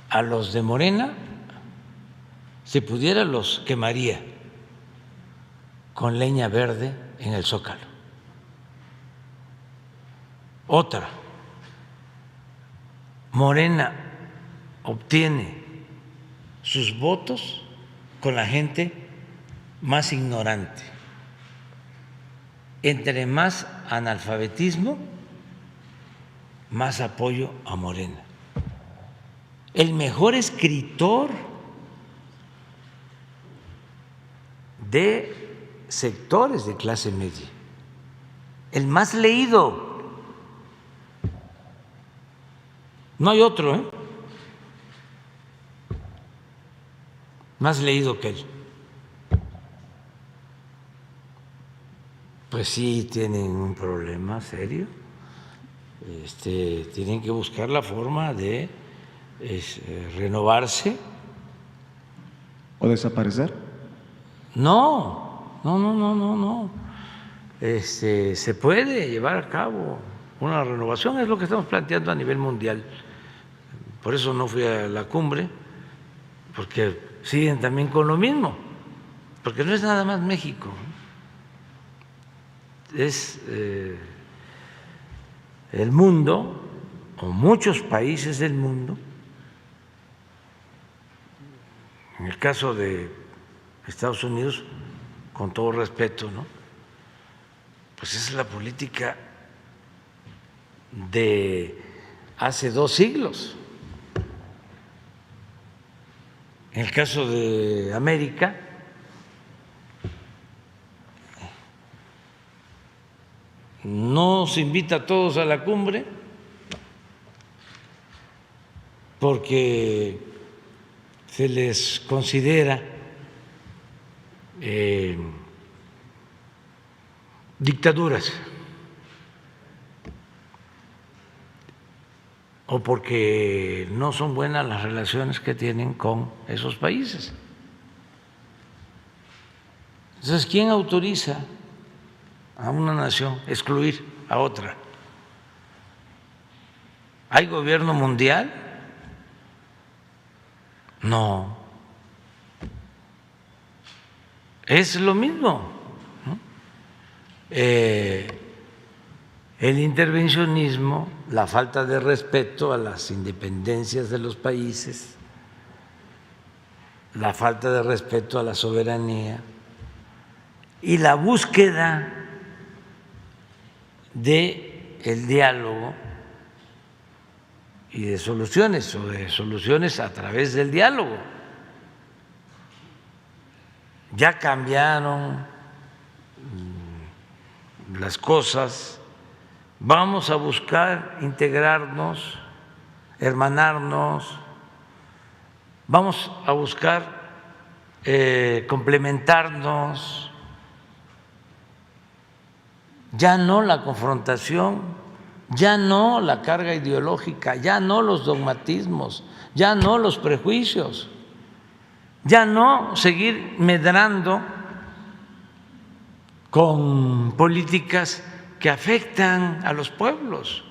a los de Morena, si pudiera, los quemaría con leña verde en el Zócalo. Otra, Morena obtiene sus votos con la gente más ignorante. Entre más analfabetismo, más apoyo a Morena. El mejor escritor de sectores de clase media, el más leído. No hay otro, más leído que él. Pues sí, tienen un problema serio. Tienen que buscar la forma de renovarse. ¿O desaparecer? No. Se puede llevar a cabo una renovación, es lo que estamos planteando a nivel mundial. Por eso no fui a la cumbre, porque siguen también con lo mismo, porque no es nada más México, es el mundo, o muchos países del mundo. En el caso de Estados Unidos, con todo respeto, ¿no?, pues esa es la política de hace 2 siglos. En el caso de América, no se invita a todos a la cumbre porque se les considera dictaduras o porque no son buenas las relaciones que tienen con esos países. Entonces, ¿quién autoriza a una nación excluir a otra? ¿Hay gobierno mundial? No. Es lo mismo, ¿no? El intervencionismo, la falta de respeto a las independencias de los países, la falta de respeto a la soberanía y la búsqueda del diálogo y de soluciones, o de soluciones a través del diálogo. Ya cambiaron las cosas. Vamos a buscar integrarnos, hermanarnos, vamos a buscar complementarnos, ya no la confrontación, ya no la carga ideológica, ya no los dogmatismos, ya no los prejuicios, ya no seguir medrando con políticas que afectan a los pueblos.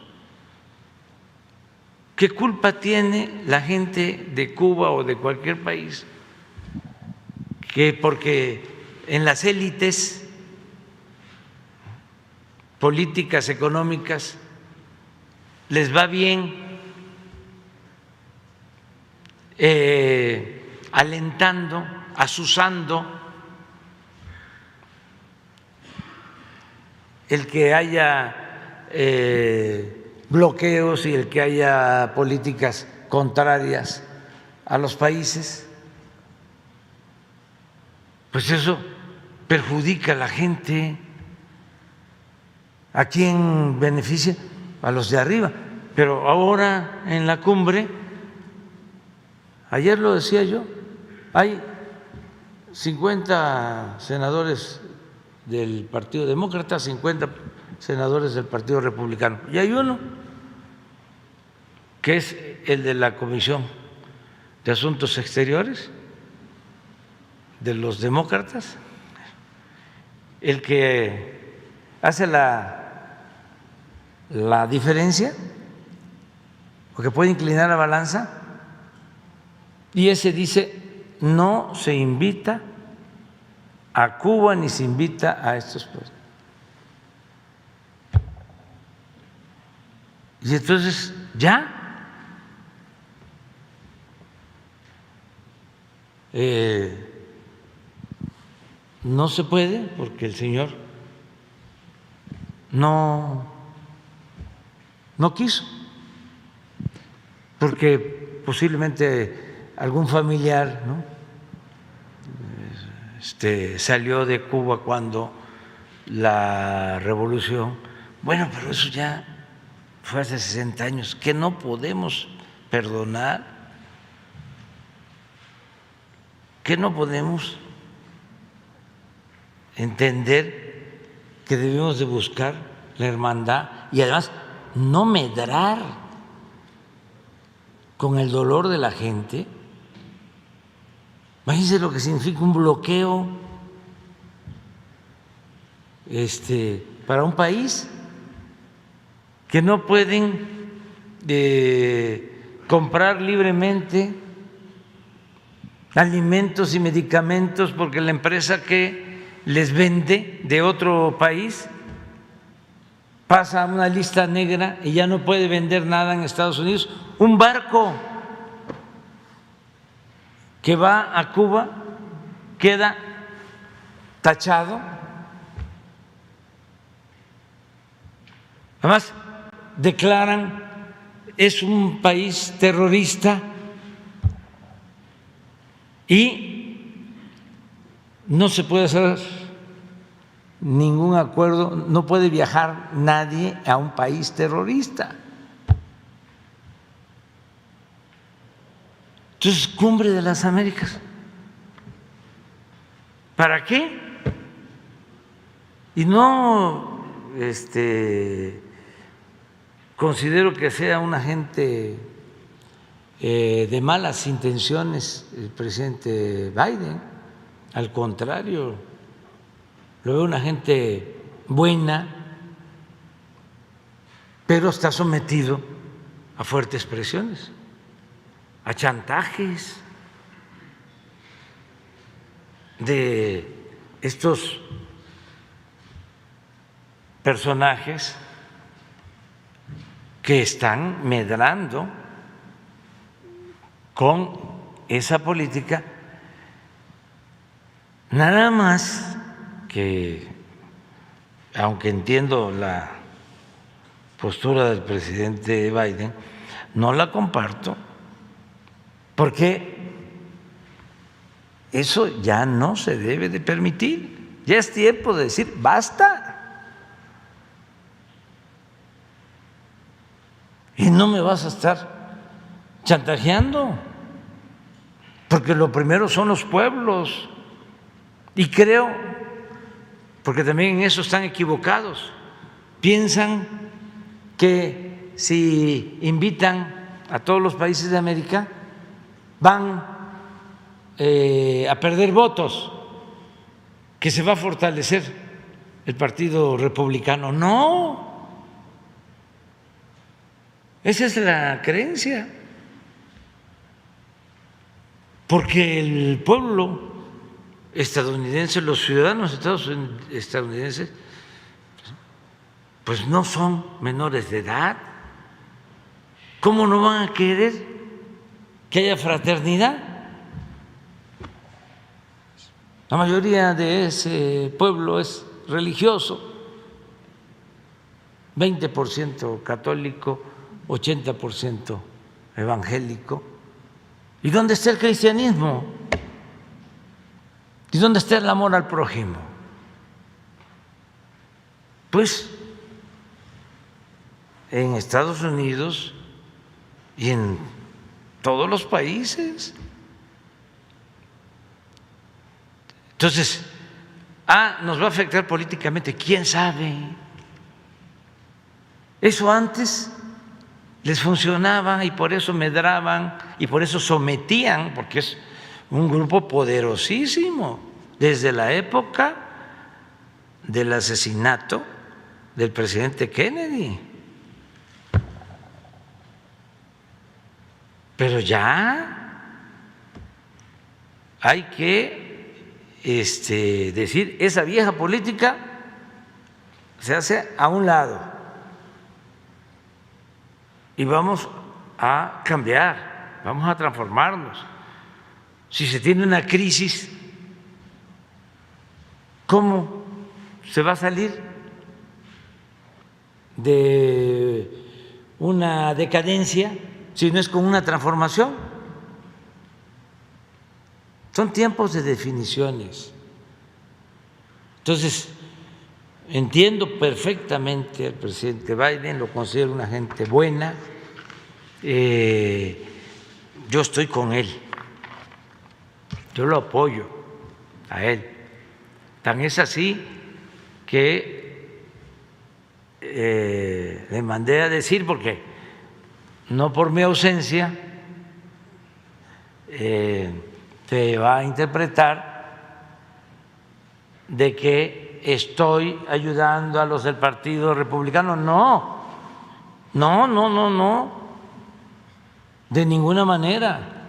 ¿Qué culpa tiene la gente de Cuba o de cualquier país que porque en las élites políticas, económicas, les va bien, alentando, azuzando el que haya bloqueos y el que haya políticas contrarias a los países? Pues eso perjudica a la gente. ¿A quién beneficia? A los de arriba. Pero ahora en la cumbre, ayer lo decía yo, hay 50 senadores del Partido Demócrata, 50 senadores del Partido Republicano, y hay uno que es el de la Comisión de Asuntos Exteriores de los demócratas, el que hace la diferencia porque puede inclinar la balanza, y ese dice no se invita a Cuba ni se invita a estos pueblos. Y entonces ya no se puede porque el señor no quiso, porque posiblemente algún familiar, ¿no?, salió de Cuba cuando la revolución. Bueno, pero eso ya fue hace 60 años, que no podemos perdonar, que no podemos entender que debemos de buscar la hermandad y además no medrar con el dolor de la gente. Imagínense lo que significa un bloqueo para un país, que no pueden comprar libremente alimentos y medicamentos porque la empresa que les vende de otro país pasa a una lista negra y ya no puede vender nada en Estados Unidos. Un barco que va a Cuba queda tachado. Además, declaran es un país terrorista y no se puede hacer ningún acuerdo, no puede viajar nadie a un país terrorista. Entonces, Cumbre de las Américas, ¿para qué? Y no considero que sea un agente de malas intenciones el presidente Biden, al contrario, lo veo una gente buena, pero está sometido a fuertes presiones, a chantajes de estos personajes que están medrando con esa política. Nada más que, aunque entiendo la postura del presidente Biden, no la comparto, porque eso ya no se debe de permitir. Ya es tiempo de decir basta. Y no me vas a estar chantajeando, porque lo primero son los pueblos. Y creo, porque también en eso están equivocados, piensan que si invitan a todos los países de América van a perder votos, que se va a fortalecer el Partido Republicano. No. Esa es la creencia, porque el pueblo estadounidense, los ciudadanos estadounidenses, pues no son menores de edad. ¿Cómo no van a querer que haya fraternidad? La mayoría de ese pueblo es religioso, 20% católico, 80% evangélico. ¿Y dónde está el cristianismo? ¿Y dónde está el amor al prójimo? Pues en Estados Unidos y en todos los países. Entonces, nos va a afectar políticamente, ¿quién sabe? Eso antes les funcionaba y por eso medraban y por eso sometían, porque es un grupo poderosísimo desde la época del asesinato del presidente Kennedy. Pero ya hay que decir, esa vieja política se hace a un lado y vamos a cambiar, vamos a transformarnos. Si se tiene una crisis, ¿cómo se va a salir de una decadencia si no es con una transformación? Son tiempos de definiciones. Entonces, entiendo perfectamente al presidente Biden, lo considero una gente buena, yo estoy con él, yo lo apoyo a él. Tan es así que le mandé a decir, porque no por mi ausencia se va a interpretar de que estoy ayudando a los del Partido Republicano. No, no, no, no, no, de ninguna manera.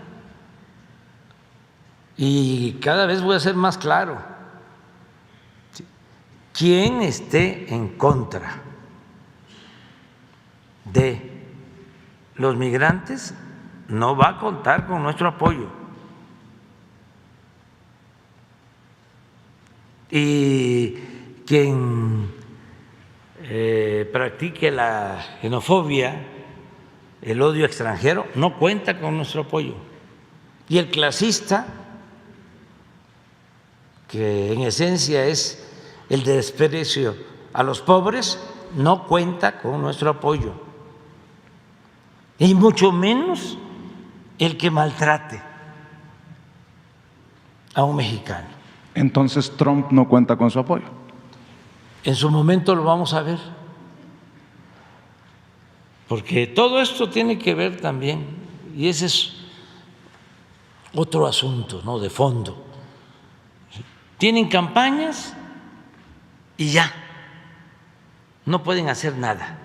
Y cada vez voy a ser más claro. Quien esté en contra de los migrantes no va a contar con nuestro apoyo. Y quien practique la xenofobia, el odio extranjero, no cuenta con nuestro apoyo. Y el clasista, que en esencia es el desprecio a los pobres, no cuenta con nuestro apoyo. Y mucho menos el que maltrate a un mexicano. Entonces Trump no cuenta con su apoyo. En su momento lo vamos a ver, porque todo esto tiene que ver también, y ese es otro asunto, ¿no?, de fondo. Tienen campañas y ya no pueden hacer nada.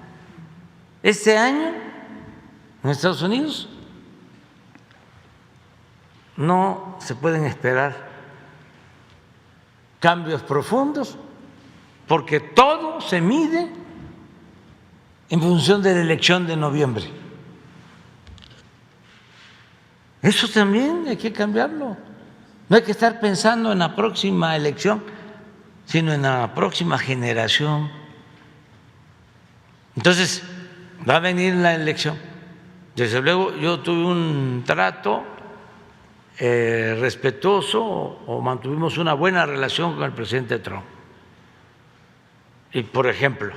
Este año en Estados Unidos no se pueden esperar cambios profundos, porque todo se mide en función de la elección de noviembre. Eso también hay que cambiarlo. No hay que estar pensando en la próxima elección, sino en la próxima generación. Entonces, va a venir la elección. Desde luego, yo tuve un trato respetuoso, o mantuvimos una buena relación con el presidente Trump. Y, por ejemplo,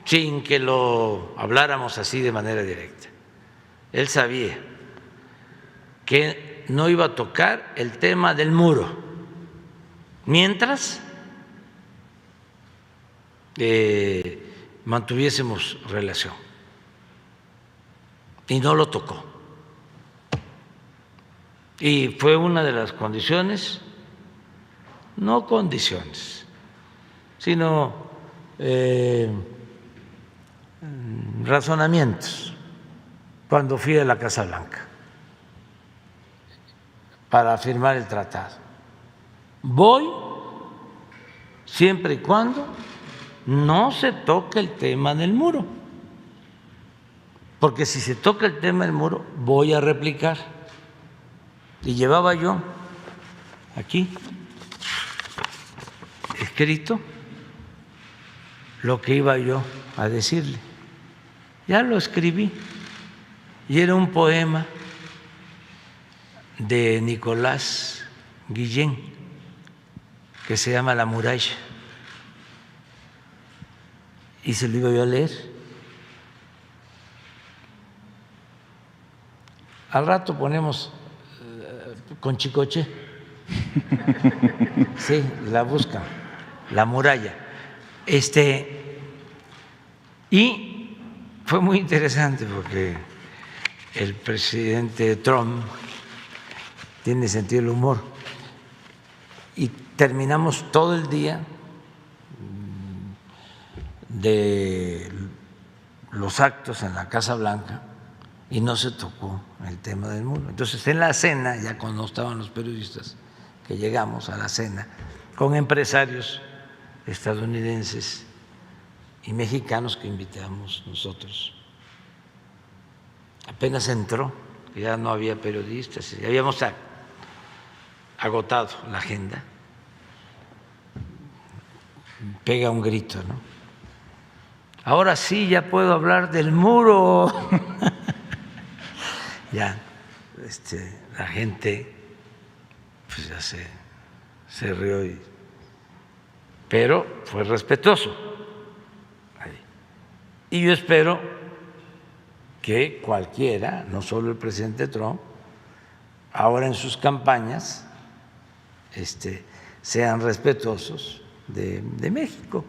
sin que lo habláramos así de manera directa, él sabía que no iba a tocar el tema del muro mientras mantuviésemos relación, y no lo tocó. Y fue una de las condiciones, no condiciones, sino razonamientos, cuando fui a la Casa Blanca para firmar el tratado. Voy siempre y cuando no se toque el tema del muro, porque si se toca el tema del muro voy a replicar. Y llevaba yo aquí escrito lo que iba yo a decirle. Ya lo escribí, y era un poema de Nicolás Guillén que se llama La muralla, y se lo iba yo a leer. Al rato ponemos con Chicoche, sí, la buscan, La muralla. Y fue muy interesante porque el presidente Trump tiene sentido del humor, y terminamos todo el día de los actos en la Casa Blanca y no se tocó el tema del muro. Entonces, en la cena, ya cuando estaban los periodistas, que llegamos a la cena, con empresarios estadounidenses y mexicanos que invitamos nosotros, apenas entró, ya no había periodistas, ya habíamos agotado la agenda, pega un grito, ¿no? Ahora sí ya puedo hablar del muro. Ya la gente pues ya se rió, pero fue respetuoso. Y yo espero que cualquiera, no solo el presidente Trump, ahora en sus campañas sean respetuosos de México.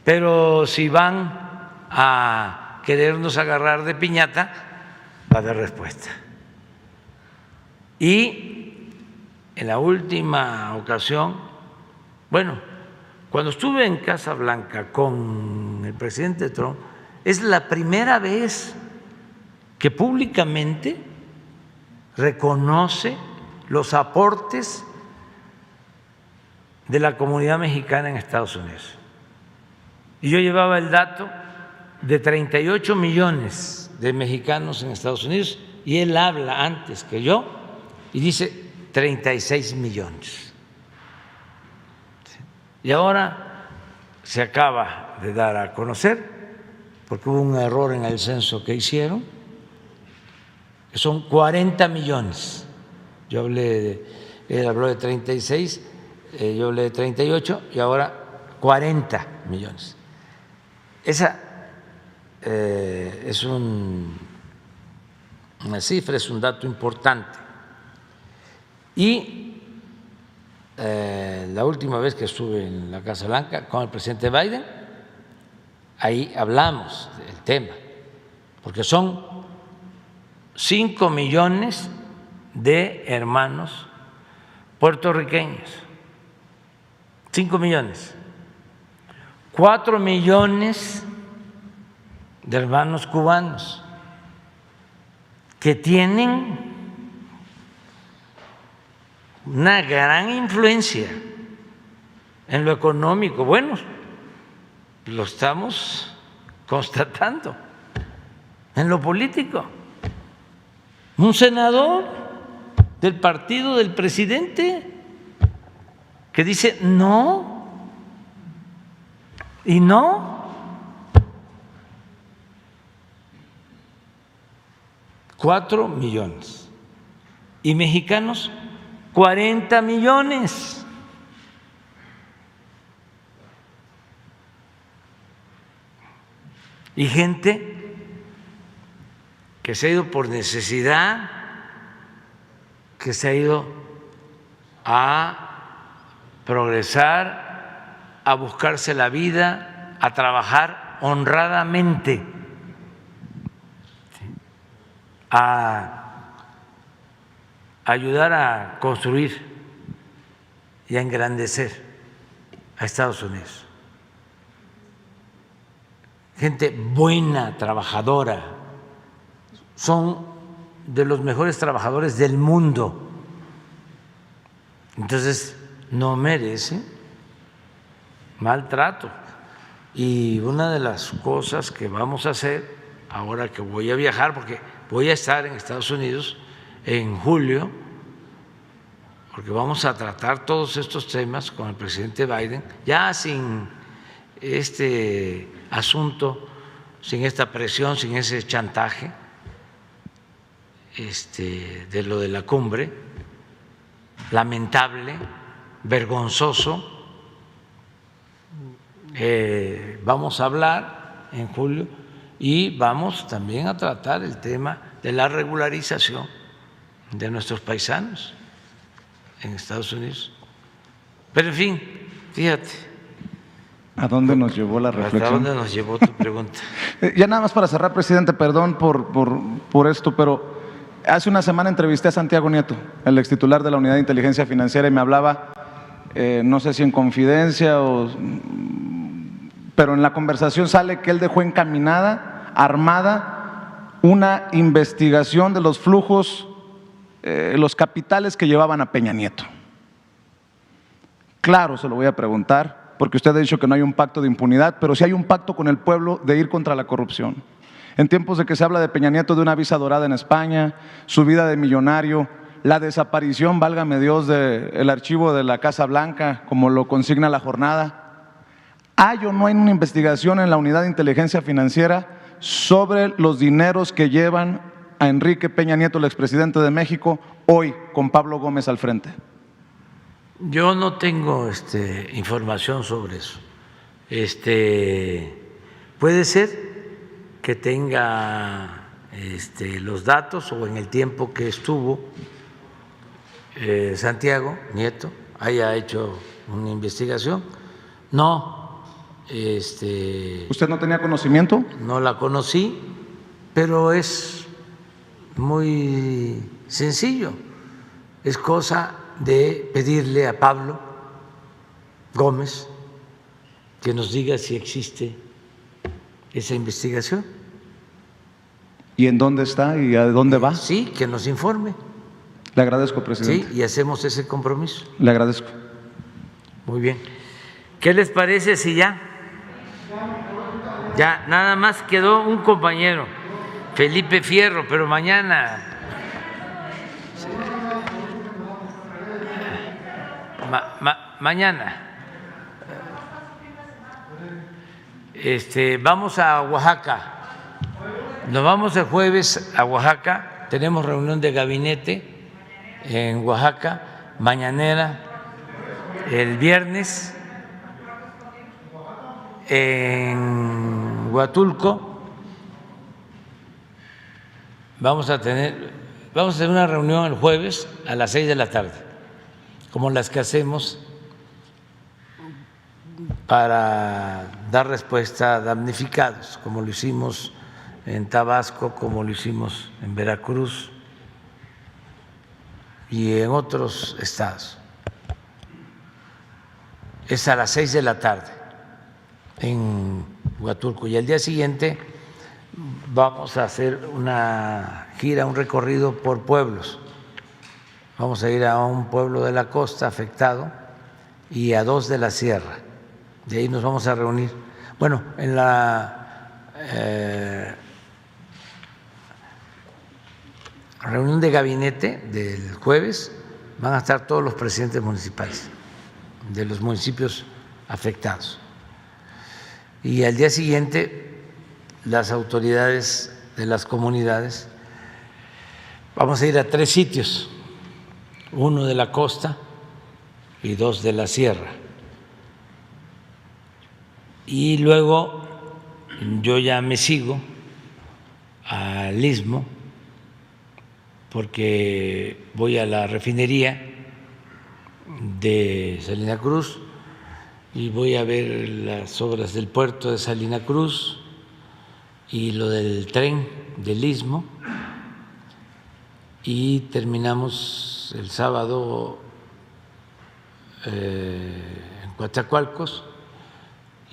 Pero si van a querernos agarrar de piñata, va a haber respuesta. Y en la última ocasión, bueno, cuando estuve en Casa Blanca con el presidente Trump, es la primera vez que públicamente reconoce los aportes de la comunidad mexicana en Estados Unidos. Y yo llevaba el dato de 38 millones de mexicanos en Estados Unidos y él habla antes que yo y dice 36 millones. Y ahora se acaba de dar a conocer, porque hubo un error en el censo que hicieron, que son 40 millones. Yo hablé él habló de 36, yo hablé de 38 y ahora 40 millones. Esa es una cifra, es un dato importante. Y la última vez que estuve en la Casa Blanca con el presidente Biden, ahí hablamos del tema, porque son 5 millones de hermanos puertorriqueños, 5 millones. 4 millones de hermanos cubanos que tienen una gran influencia en lo económico. Bueno, lo estamos constatando en lo político. Un senador del partido del presidente que dice no. Y no, 4 millones. Y mexicanos, 40 millones. Y gente que se ha ido por necesidad, que se ha ido a progresar, a buscarse la vida, a trabajar honradamente, a ayudar a construir y a engrandecer a Estados Unidos. Gente buena, trabajadora, son de los mejores trabajadores del mundo. Entonces, no merece maltrato. Y una de las cosas que vamos a hacer ahora que voy a viajar, porque voy a estar en Estados Unidos en julio, porque vamos a tratar todos estos temas con el presidente Biden, ya sin este asunto, sin esta presión, sin ese chantaje de lo de la cumbre, lamentable, vergonzoso. Vamos a hablar en julio y vamos también a tratar el tema de la regularización de nuestros paisanos en Estados Unidos. Pero en fin, fíjate. ¿A dónde nos llevó la reflexión? ¿Hasta dónde nos llevó tu pregunta? Ya nada más para cerrar, presidente, perdón por esto, pero hace una semana entrevisté a Santiago Nieto, el extitular de la Unidad de Inteligencia Financiera, y me hablaba, no sé si en confidencia pero en la conversación sale que él dejó encaminada, armada, una investigación de los flujos, los capitales que llevaban a Peña Nieto. Claro, se lo voy a preguntar, porque usted ha dicho que no hay un pacto de impunidad, pero sí hay un pacto con el pueblo de ir contra la corrupción. En tiempos de que se habla de Peña Nieto, de una visa dorada en España, su vida de millonario, la desaparición, válgame Dios, del archivo de la Casa Blanca, como lo consigna La Jornada. ¿Hay o no hay una investigación en la Unidad de Inteligencia Financiera sobre los dineros que llevan a Enrique Peña Nieto, el expresidente de México, hoy con Pablo Gómez al frente? Yo no tengo información sobre eso. Puede ser que tenga los datos o en el tiempo que estuvo Santiago Nieto haya hecho una investigación. No, ¿Usted no tenía conocimiento? no la conocí, pero es muy sencillo. Es cosa de pedirle a Pablo Gómez que nos diga si existe esa investigación. ¿Y en dónde está y a dónde va? Sí, que nos informe. Le agradezco, presidente. Sí, y hacemos ese compromiso. Le agradezco. Muy bien. ¿Qué les parece si ya? Ya, nada más quedó un compañero, Felipe Fierro, pero mañana. Mañana vamos a Oaxaca, nos vamos el jueves a Oaxaca, tenemos reunión de gabinete en Oaxaca, mañanera el viernes en Huatulco, vamos a tener una reunión el jueves a las 6 de la tarde, como las que hacemos para dar respuesta a damnificados, como lo hicimos en Tabasco, como lo hicimos en Veracruz y en otros estados. Es a las 6 de la tarde en Huatulco, y al día siguiente vamos a hacer una gira, un recorrido por pueblos. Vamos a ir a un pueblo de la costa afectado y a 2 de la sierra. De ahí nos vamos a reunir. Bueno, en la reunión de gabinete del jueves van a estar todos los presidentes municipales de los municipios afectados. Y al día siguiente las autoridades de las comunidades. Vamos a ir a 3 sitios, 1 de la costa y 2 de la sierra. Y luego yo ya me sigo al Istmo porque voy a la refinería de Salina Cruz y voy a ver las obras del puerto de Salina Cruz y lo del tren del Istmo, y terminamos el sábado en Coatzacoalcos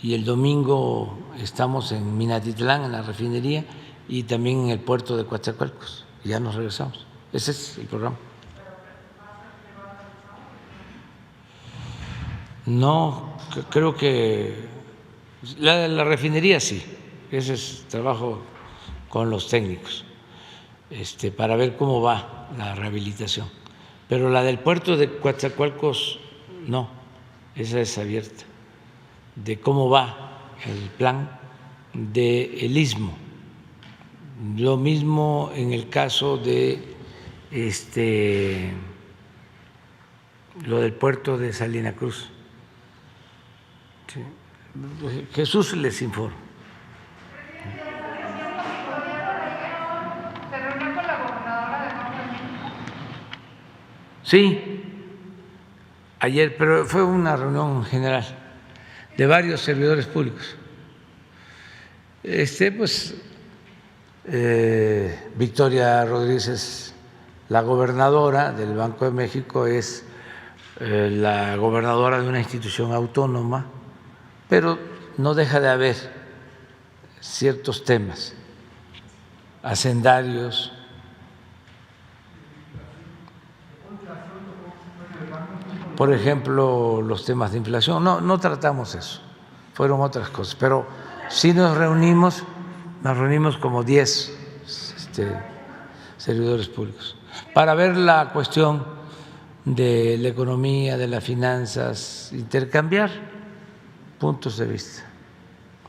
y el domingo estamos en Minatitlán, en la refinería, y también en el puerto de Coatzacoalcos, y ya nos regresamos. Ese es el programa. No, creo que la refinería sí, ese es trabajo con los técnicos, para ver cómo va la rehabilitación. Pero la del puerto de Coatzacoalcos no, esa es abierta, de cómo va el plan del Istmo. Lo mismo en el caso de lo del puerto de Salina Cruz. Sí. Jesús les informa. ¿Se reunió con la gobernadora de Nuevo México? Sí, ayer, pero fue una reunión general de varios servidores públicos. Victoria Rodríguez es la gobernadora del Banco de México, es la gobernadora de una institución autónoma, pero no deja de haber ciertos temas hacendarios. Por ejemplo, los temas de inflación. No tratamos eso, fueron otras cosas, pero sí nos reunimos como 10 servidores públicos para ver la cuestión de la economía, de las finanzas, intercambiar puntos de vista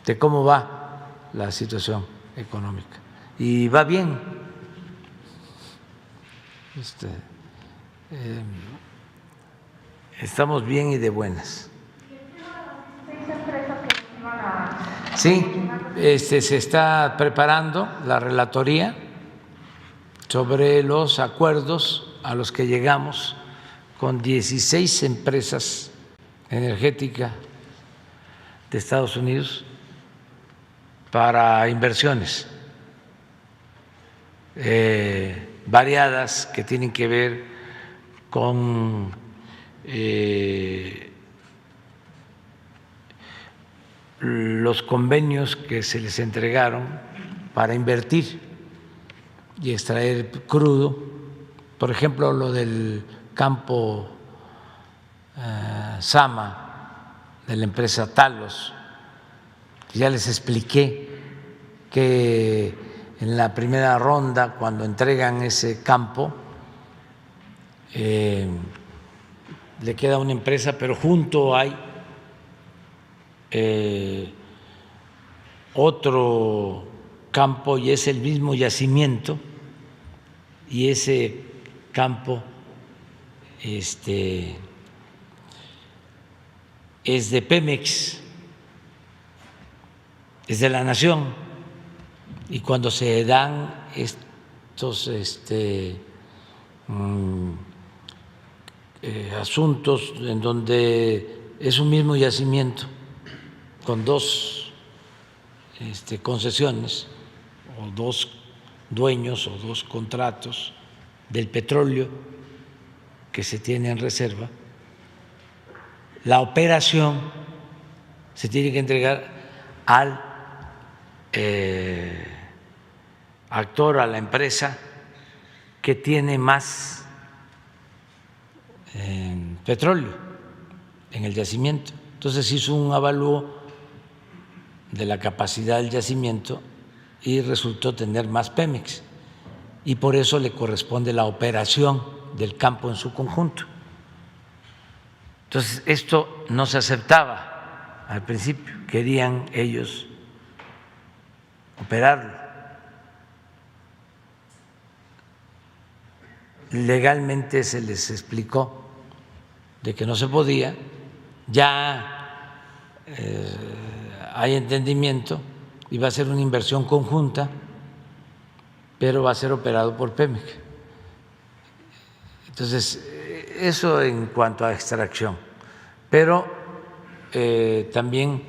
de cómo va la situación económica. Y va bien. Estamos bien y de buenas. Sí, se está preparando la relatoría sobre los acuerdos a los que llegamos con 16 empresas energéticas de Estados Unidos para inversiones variadas que tienen que ver con los convenios que se les entregaron para invertir y extraer crudo, por ejemplo, lo del campo Sama de la empresa Talos. Ya les expliqué que en la primera ronda, cuando entregan ese campo, le queda una empresa, pero junto hay otro campo y es el mismo yacimiento, y ese campo es de Pemex, es de la nación, y cuando se dan estos asuntos en donde es un mismo yacimiento con dos concesiones o dos dueños o dos contratos del petróleo que se tiene en reserva, la operación se tiene que entregar al actor, a la empresa que tiene más petróleo en el yacimiento. Entonces hizo un avalúo de la capacidad del yacimiento y resultó tener más Pemex, y por eso le corresponde la operación del campo en su conjunto. Entonces esto no se aceptaba al principio, querían ellos operarlo. Legalmente se les explicó de que no se podía, ya hay entendimiento y va a ser una inversión conjunta, pero va a ser operado por Pemex. Entonces, eso en cuanto a extracción, pero también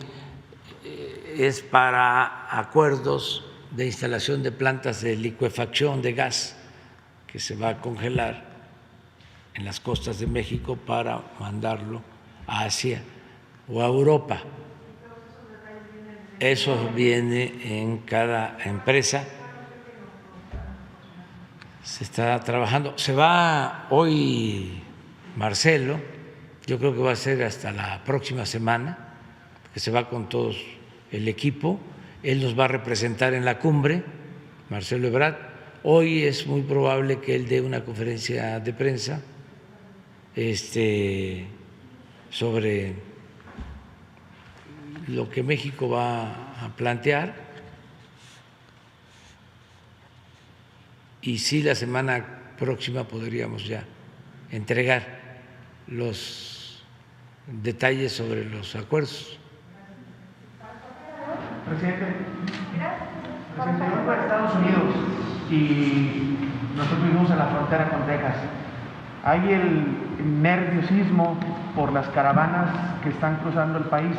es para acuerdos de instalación de plantas de licuefacción de gas que se va a congelar en las costas de México para mandarlo a Asia o a Europa. Eso viene en cada empresa. Se está trabajando. Se va hoy Marcelo, yo creo que va a ser hasta la próxima semana, que se va con todo el equipo. Él nos va a representar en la cumbre, Marcelo Ebrard. Hoy es muy probable que él dé una conferencia de prensa sobre lo que México va a plantear, y sí, la semana próxima podríamos ya entregar los detalles sobre los acuerdos. Presidente, yo vengo de Estados Unidos y nosotros vivimos en la frontera con Texas. Hay el nerviosismo por las caravanas que están cruzando el país.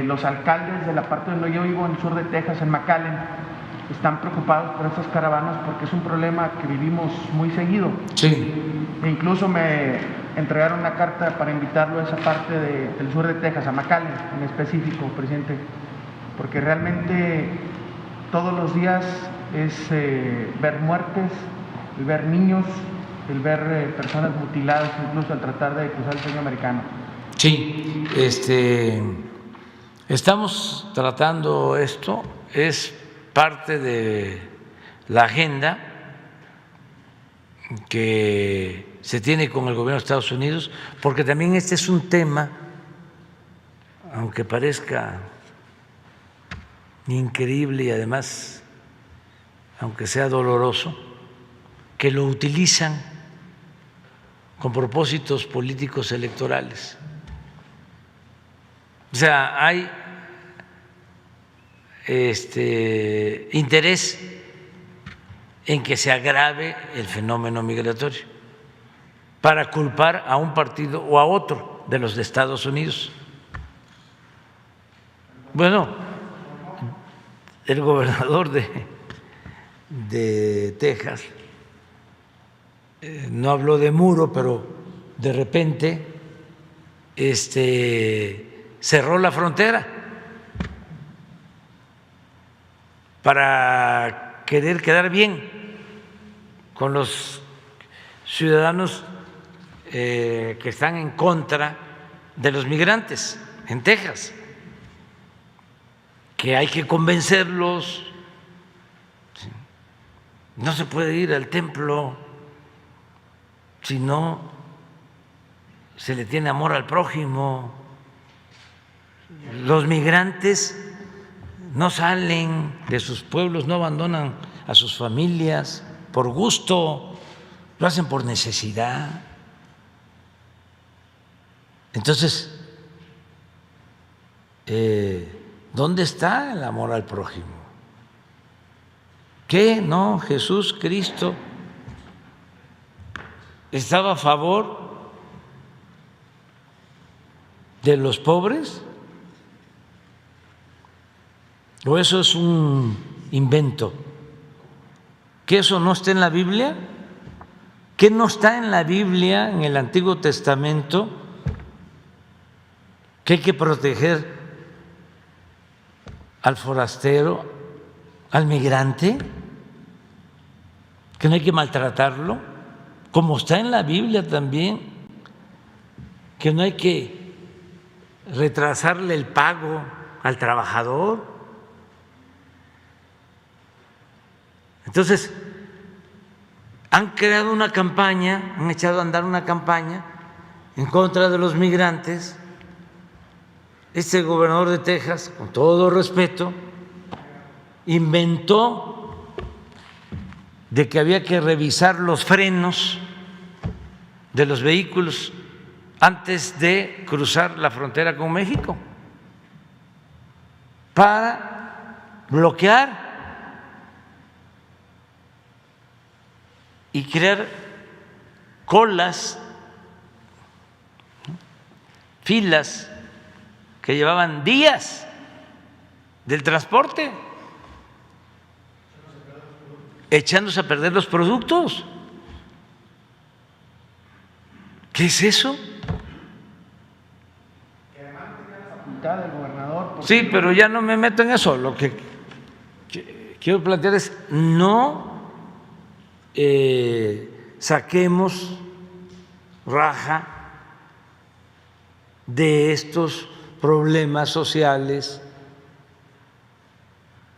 Los alcaldes de la parte donde yo vivo, en el sur de Texas, en McAllen, están preocupados por estas caravanas porque es un problema que vivimos muy seguido. Sí. E incluso me entregaron una carta para invitarlo a esa parte del sur de Texas, a McAllen en específico, presidente, porque realmente todos los días es ver muertes, el ver niños, el ver personas mutiladas, incluso al tratar de cruzar el sueño americano. Sí, estamos tratando esto, es parte de la agenda que se tiene con el gobierno de Estados Unidos, porque también este es un tema, aunque parezca increíble y además, aunque sea doloroso, que lo utilizan con propósitos políticos electorales. O sea, hay interés en que se agrave el fenómeno migratorio para culpar a un partido o a otro de los de Estados Unidos. Bueno, el gobernador de Texas no habló de muro, pero de repente cerró la frontera para querer quedar bien con los ciudadanos que están en contra de los migrantes en Texas, que hay que convencerlos. No se puede ir al templo si no se le tiene amor al prójimo. Los migrantes no salen de sus pueblos, no abandonan a sus familias por gusto, lo hacen por necesidad. Entonces, ¿dónde está el amor al prójimo? ¿Qué? No, Jesús Cristo estaba a favor de los pobres, ¿o eso es un invento? ¿Que eso no está en la Biblia? ¿Que no está en la Biblia, en el Antiguo Testamento, que hay que proteger al forastero, al migrante, que no hay que maltratarlo, como está en la Biblia también, que no hay que retrasarle el pago al trabajador? Entonces, han creado una campaña, han echado a andar una campaña en contra de los migrantes. Este gobernador de Texas, con todo respeto, inventó de que había que revisar los frenos de los vehículos antes de cruzar la frontera con México para bloquear y crear colas, filas que llevaban días del transporte, echándose a perder los productos. ¿Qué es eso? Del gobernador. Sí, pero ya no me meto en eso. Lo que quiero plantear es no saquemos raja de estos problemas sociales,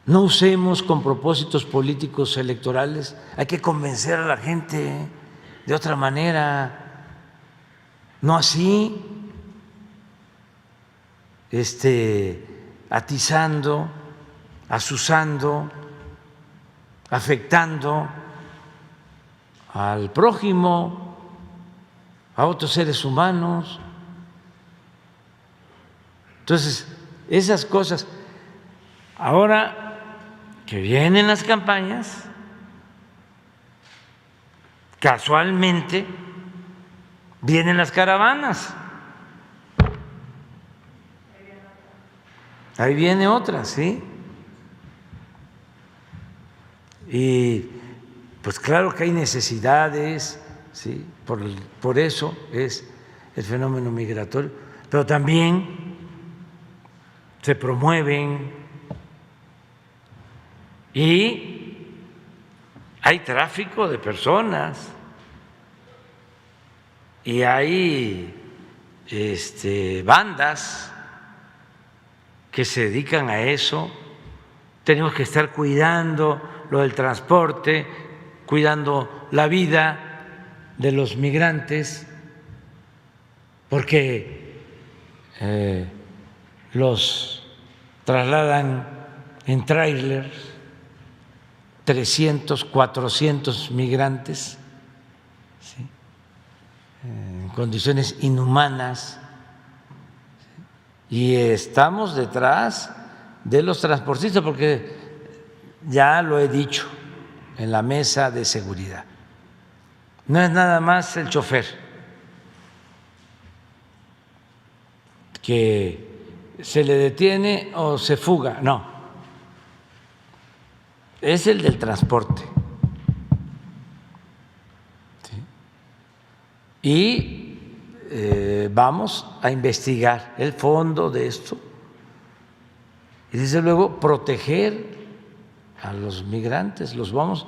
no usemos con propósitos políticos electorales, hay que convencer a la gente de otra manera, no así, atizando, azuzando, afectando al prójimo, a otros seres humanos. Entonces, esas cosas. Ahora que vienen las campañas, casualmente vienen las caravanas. Ahí viene otra, ¿sí? Y pues claro que hay necesidades, ¿sí? Por eso es el fenómeno migratorio, pero también se promueven y hay tráfico de personas y hay bandas que se dedican a eso. Tenemos que estar cuidando lo del transporte, cuidando la vida de los migrantes, porque los trasladan en tráiler, 300, 400 migrantes, ¿sí?, en condiciones inhumanas, y estamos detrás de los transportistas, porque ya lo he dicho en la mesa de seguridad, no es nada más el chofer que se le detiene o se fuga, no, es el del transporte. ¿Sí? Y vamos a investigar el fondo de esto y desde luego proteger a los migrantes, los vamos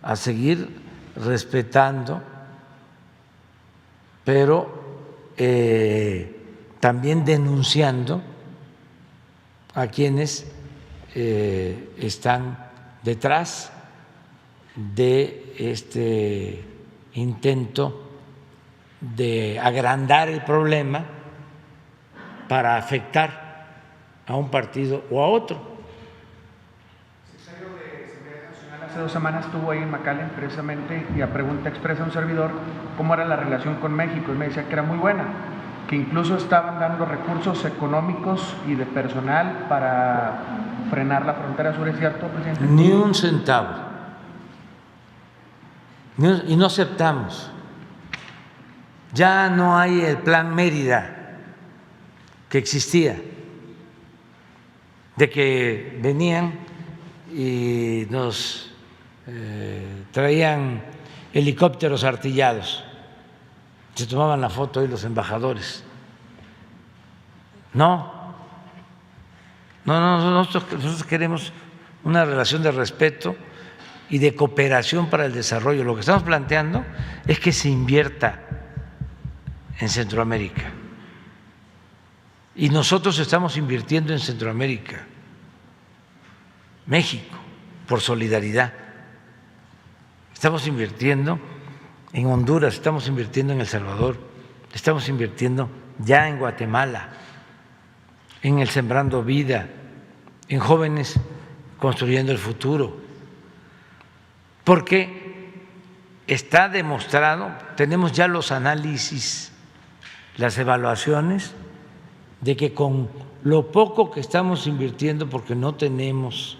a seguir respetando, pero también denunciando a quienes están detrás de este intento de agrandar el problema para afectar a un partido o a otro. El secretario de Seguridad Nacional hace 2 semanas estuvo ahí en McAllen precisamente, y a pregunta expresa un servidor cómo era la relación con México, y me decía que era muy buena, que incluso estaban dando recursos económicos y de personal para frenar la frontera sur. ¿Es cierto, presidente? Ni un centavo. Y no aceptamos. Ya no hay el plan Mérida que existía, de que venían y nos traían helicópteros artillados, se tomaban la foto ahí los embajadores. Nosotros queremos una relación de respeto y de cooperación para el desarrollo. Lo que estamos planteando es que se invierta en Centroamérica, y nosotros estamos invirtiendo en Centroamérica, México, por solidaridad. Estamos invirtiendo en Honduras, estamos invirtiendo en El Salvador, estamos invirtiendo ya en Guatemala, en el Sembrando Vida, en Jóvenes Construyendo el Futuro, porque está demostrado, tenemos ya los análisis, las evaluaciones, de que con lo poco que estamos invirtiendo, porque no tenemos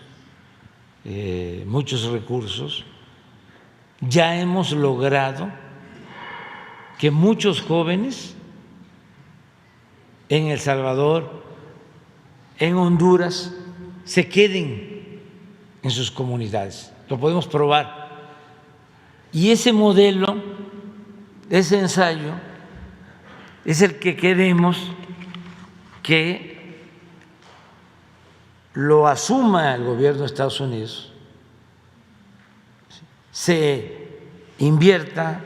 muchos recursos, ya hemos logrado que muchos jóvenes en El Salvador, en Honduras, se queden en sus comunidades. Lo podemos probar. Y ese modelo, ese ensayo, es el que queremos que lo asuma el gobierno de Estados Unidos, se invierta.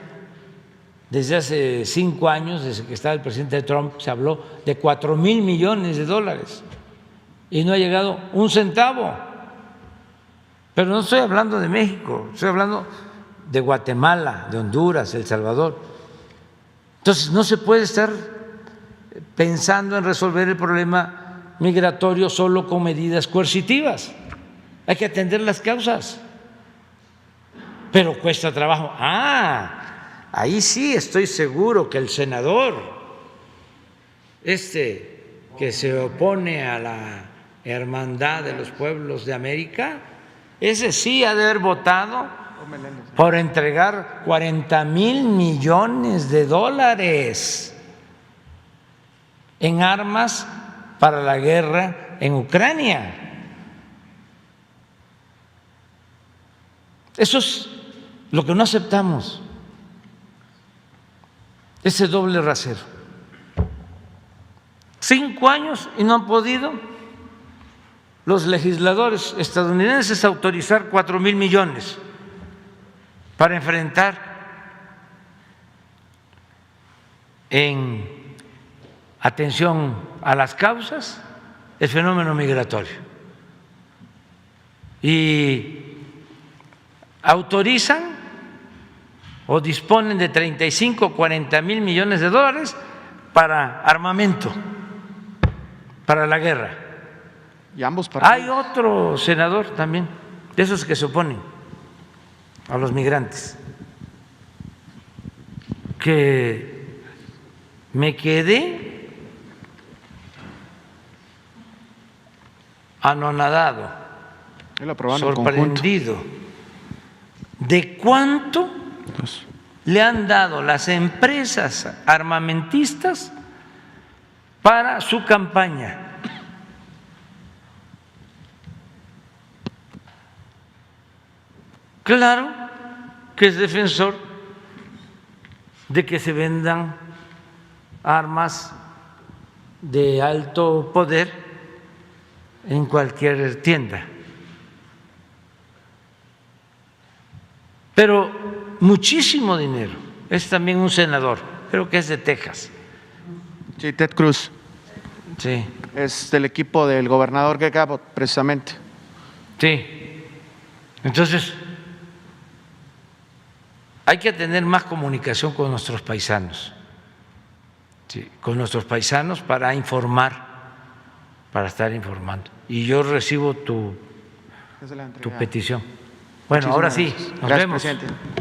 Desde hace 5 años, desde que estaba el presidente Trump, se habló de 4,000 millones de dólares y no ha llegado un centavo. Pero no estoy hablando de México, estoy hablando de Guatemala, de Honduras, El Salvador. Entonces no se puede estar pensando en resolver el problema migratorio solo con medidas coercitivas. Hay que atender las causas, pero cuesta trabajo. Ahí sí estoy seguro que el senador que se opone a la hermandad de los pueblos de América, ese sí ha de haber votado por entregar 40,000 millones de dólares en armas para la guerra en Ucrania. Eso es lo que no aceptamos, ese doble rasero. 5 años y no han podido los legisladores estadounidenses autorizar 4,000 millones para enfrentar en atención a las causas el fenómeno migratorio. Y autorizan o disponen de 35 o 40 mil millones de dólares para armamento, para la guerra. Y ambos partidos. Hay otro senador también, de esos que se oponen a los migrantes, que me quedé anonadado, Lo aprobaron en conjunto. sorprendido de cuánto le han dado las empresas armamentistas para su campaña. Claro que es defensor de que se vendan armas de alto poder en cualquier tienda. Pero muchísimo dinero. Es también un senador, creo que es de Texas. Sí, Ted Cruz. Sí, Es del equipo del gobernador Greg Abbott, precisamente. sí. Entonces, hay que tener más comunicación con nuestros paisanos, sí, con nuestros paisanos para informar, para estar informando. Y yo recibo tu petición. Bueno, ahora sí, nos Gracias, vemos. presidente.